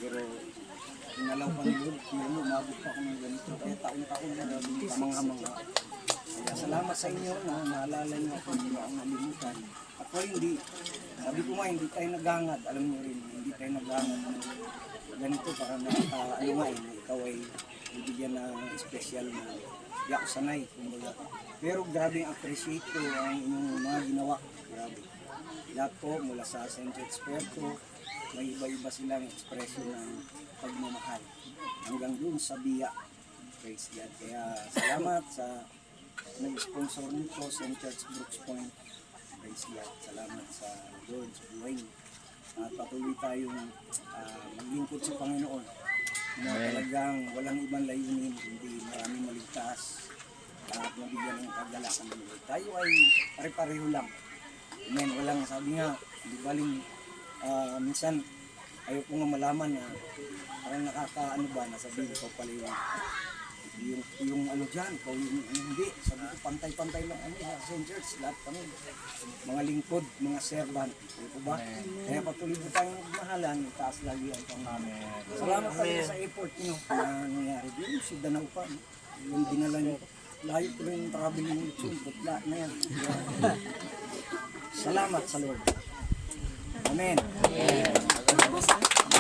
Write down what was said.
Pero inalaw pa ni Lord, kaya mo, umabot pa ako ng ganito. Kaya taon-taon na rin kamanga-manga. Kaya salamat sa inyo na naalala niyo ako, hindi ako nalimutan. Ako hindi, sabi ko nga, hindi tayo naghangad. Alam niyo rin, hindi tayo naghangad ng ganito para na, ano nga eh, ikaw ay bibigyan ng special na hindi ako sanay, kumbaga. Pero grabe ang appreciate ko ang inyong mga ginawa. Grabe. Lahat po mula sa Centro Experto, may iba-iba silang ekspresyon ng pagmamahal. Hanggang dun sa biya. Praise God. Kaya salamat sa nag-sponsor nito, St. Church Brooks Point. Praise God. Salamat sa Lord, sa buhay niyo. At patuloy tayong maglingkod sa Panginoon na talagang walang ibang layunin, kundi maraming maligtas at mabigyan ng kagalakan ng Lord. Tayo ay pare-pareho lang. Amen. Walang sabi nga, di baling minsan ayaw ko nga malaman na parang nakakaano ba, nasabihin ko pala yung ano dyan, yung hindi, sabi ko pantay-pantay lang ano sa St. Church, lahat kami, mga lingkod, mga servant, ito ba? Kaya patuloy po tayong magmahalan, itaas lagi ang Panginoon. Salamat talaga sa effort nyo na nangyari din, si Danau pa, yung dinala nyo, layo ko rin yung traveling nyo, putla na yan. Salamat sa Lord. Amen.